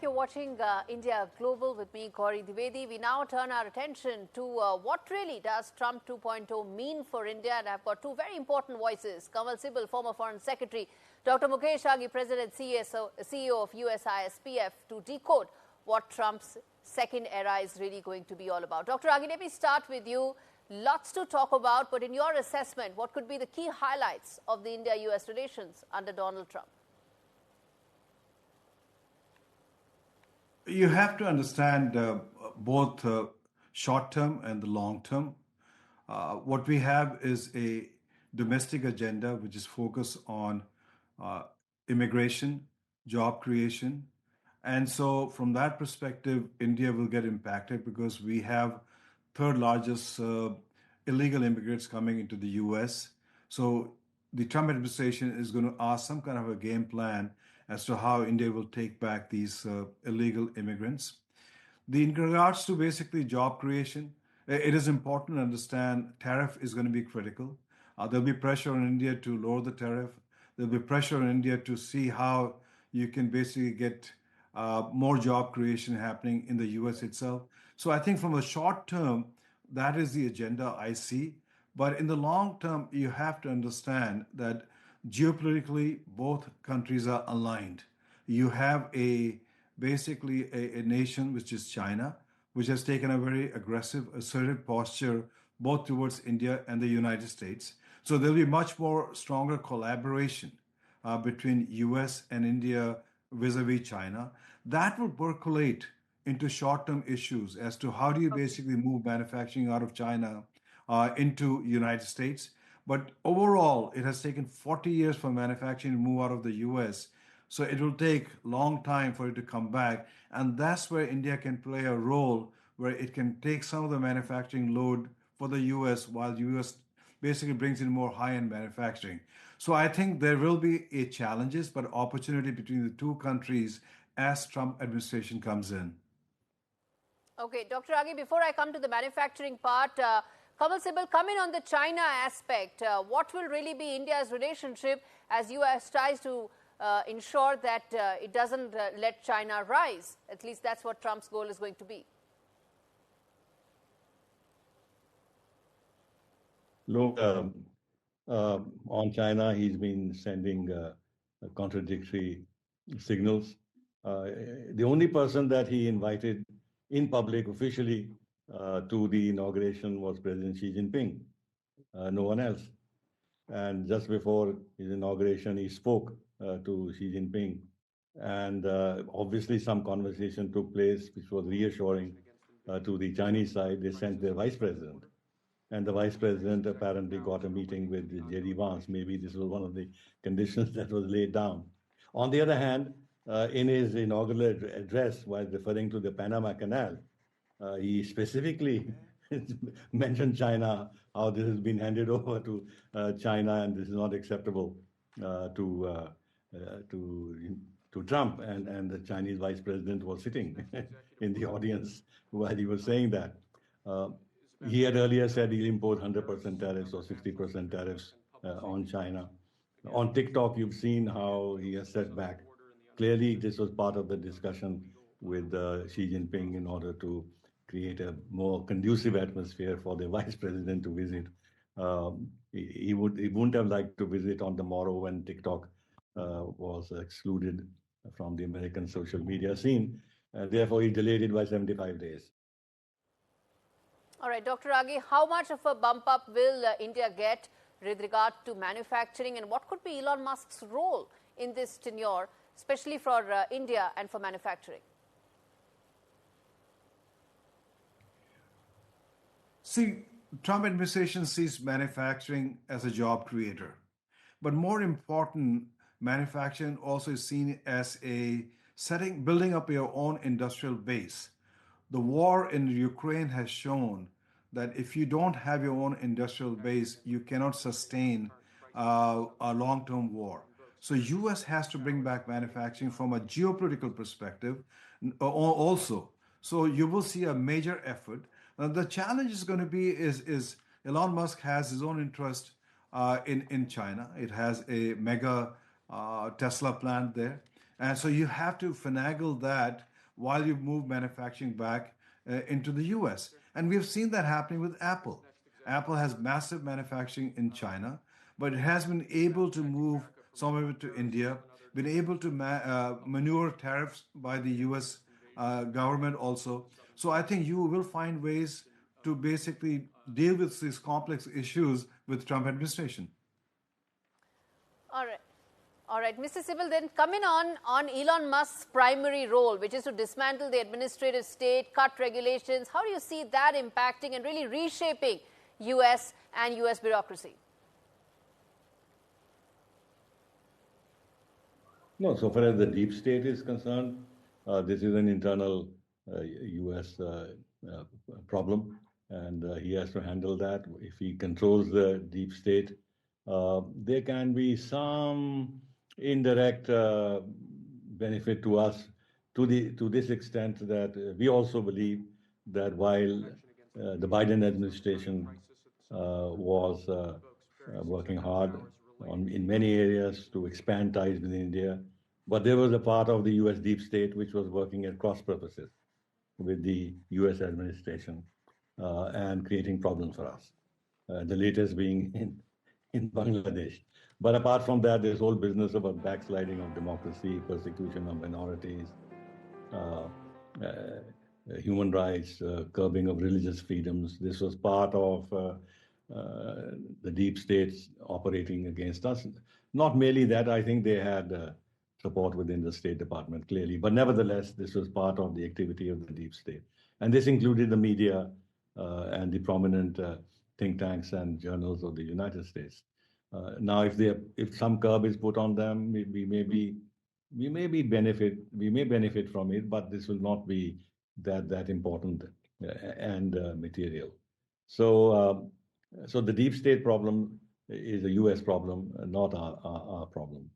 You're watching India Global with me, Gauri Dwivedi. We now turn our attention to what really does Trump 2.0 mean for India. And I've got two very important voices. Kamal Sibal, former Foreign Secretary, Dr. Mukesh, Aghi, President CEO of USISPF, to decode what Trump's second era is really going to be all about. Dr. Aghi, let me start with you. Lots to talk about, but in your assessment, what could be the key highlights of the India-US relations under Donald Trump? You have to understand both short-term and the long-term. What we have is a domestic agenda which is focused on immigration, job creation. And so from that perspective, India will get impacted because we have third largest illegal immigrants coming into the US. So the Trump administration is going to ask some kind of a game plan as to how India will take back these illegal immigrants. In regards to basically job creation, it is important to understand tariff is going to be critical. There'll be pressure on India to lower the tariff. There'll be pressure on India to see how you can basically get more job creation happening in the US itself. So I think from a short term, that is the agenda I see. But in the long term, you have to understand that geopolitically, both countries are aligned. You have basically a nation, which is China, which has taken a very aggressive, assertive posture both towards India and the United States. So there'll be much more stronger collaboration between US and India vis-a-vis China. That will percolate into short-term issues as to how do you basically move manufacturing out of China into United States. But overall, it has taken 40 years for manufacturing to move out of the US. So it will take a long time for it to come back. And that's where India can play a role, where it can take some of the manufacturing load for the US while the US basically brings in more high-end manufacturing. So I think there will be challenges, but opportunity between the two countries as Trump administration comes in. Okay, Dr. Aghi, before I come to the manufacturing part, Kamal Sibal, come in on the China aspect. What will really be India's relationship as US tries to ensure that it doesn't let China rise? At least that's what Trump's goal is going to be. Look, on China, he's been sending contradictory signals. The only person that he invited in public officially to the inauguration was President Xi Jinping, no one else. And just before his inauguration, he spoke to Xi Jinping. And obviously some conversation took place, which was reassuring to the Chinese side. They sent their vice president. And the vice president apparently got a meeting with J.D. Vance. Maybe this was one of the conditions that was laid down. On the other hand, in his inaugural address, while referring to the Panama Canal, he specifically mentioned China, how this has been handed over to China, and this is not acceptable to Trump. And the Chinese vice president was sitting in the audience while he was saying that. He had earlier said he'll impose 100% tariffs or 60% tariffs on China. On TikTok, you've seen how he has set back. Clearly, this was part of the discussion with Xi Jinping in order to create a more conducive atmosphere for the vice president to visit. He wouldn't have liked to visit on the morrow when TikTok was excluded from the American social media scene. Therefore, he delayed it by 75 days. All right, Dr. Aghi, how much of a bump up will India get with regard to manufacturing, and what could be Elon Musk's role in this tenure, especially for India and for manufacturing? See, Trump administration sees manufacturing as a job creator. But more important, manufacturing also is seen as building up your own industrial base. The war in Ukraine has shown that if you don't have your own industrial base, you cannot sustain a long-term war. So US has to bring back manufacturing from a geopolitical perspective also. So you will see a major effort. The challenge is going to be is Elon Musk has his own interest in China. It has a mega Tesla plant there. And so you have to finagle that while you move manufacturing back into the US. And we've seen that happening with Apple. Apple has massive manufacturing in China, but it has been able to move some of it to India, been able to maneuver tariffs by the US government also. So I think you will find ways to basically deal with these complex issues with Trump administration. All right. All right, Mr. Sibal, then coming on Elon Musk's primary role, which is to dismantle the administrative state, cut regulations. How do you see that impacting and really reshaping US and US bureaucracy? No, so far as the deep state is concerned, this is an internal US problem, and he has to handle that. If he controls the deep state, there can be some indirect benefit to us to this extent that we also believe that while the Biden administration was working hard in many areas to expand ties with India, but there was a part of the US deep state which was working at cross purposes with the US administration and creating problems for us. The latest being in Bangladesh. But apart from that, this whole business about backsliding of democracy, persecution of minorities, human rights, curbing of religious freedoms, this was part of the deep states operating against us. Not merely that, I think they had support within the State Department, clearly. But nevertheless, this was part of the activity of the deep state. And this included the media and the prominent think tanks and journals of the United States. Now, if some curb is put on them, we may benefit from it, but this will not be that important and material. So the deep state problem is a US problem, not our problem.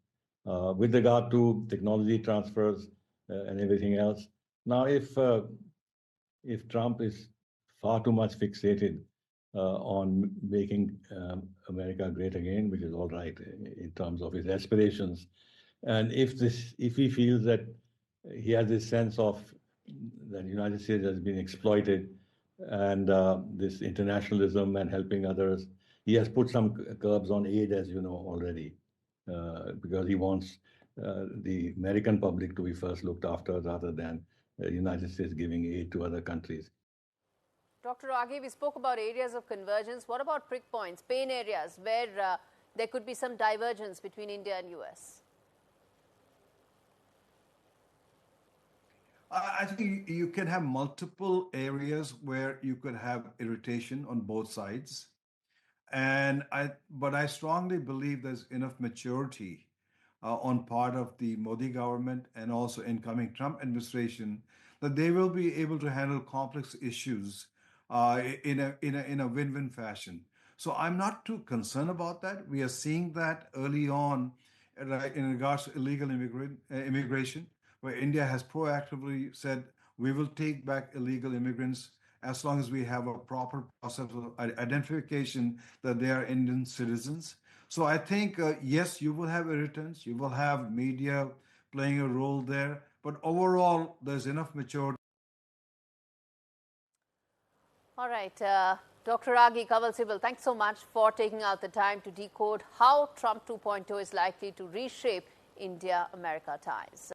With regard to technology transfers and everything else, now if Trump is far too much fixated on making America great again, which is all right in terms of his aspirations, and if he feels that he has this sense of that the United States has been exploited and this internationalism and helping others, he has put some curbs on aid, as you know already, because he wants the American public to be first looked after rather than the United States giving aid to other countries. Dr. Aghi, we spoke about areas of convergence. What about prick points, pain areas where there could be some divergence between India and US? I think you can have multiple areas where you could have irritation on both sides. But I strongly believe there's enough maturity on part of the Modi government and also incoming Trump administration that they will be able to handle complex issues in a win-win fashion. So I'm not too concerned about that. We are seeing that early on in regards to illegal immigration, where India has proactively said we will take back illegal immigrants as long as we have a proper process of identification that they are Indian citizens. So I think, yes, you will have irritants, you will have media playing a role there, but overall, there's enough maturity. All right, Dr. Aghi, Kanwal Sibal, thanks so much for taking out the time to decode how Trump 2.0 is likely to reshape India-America ties.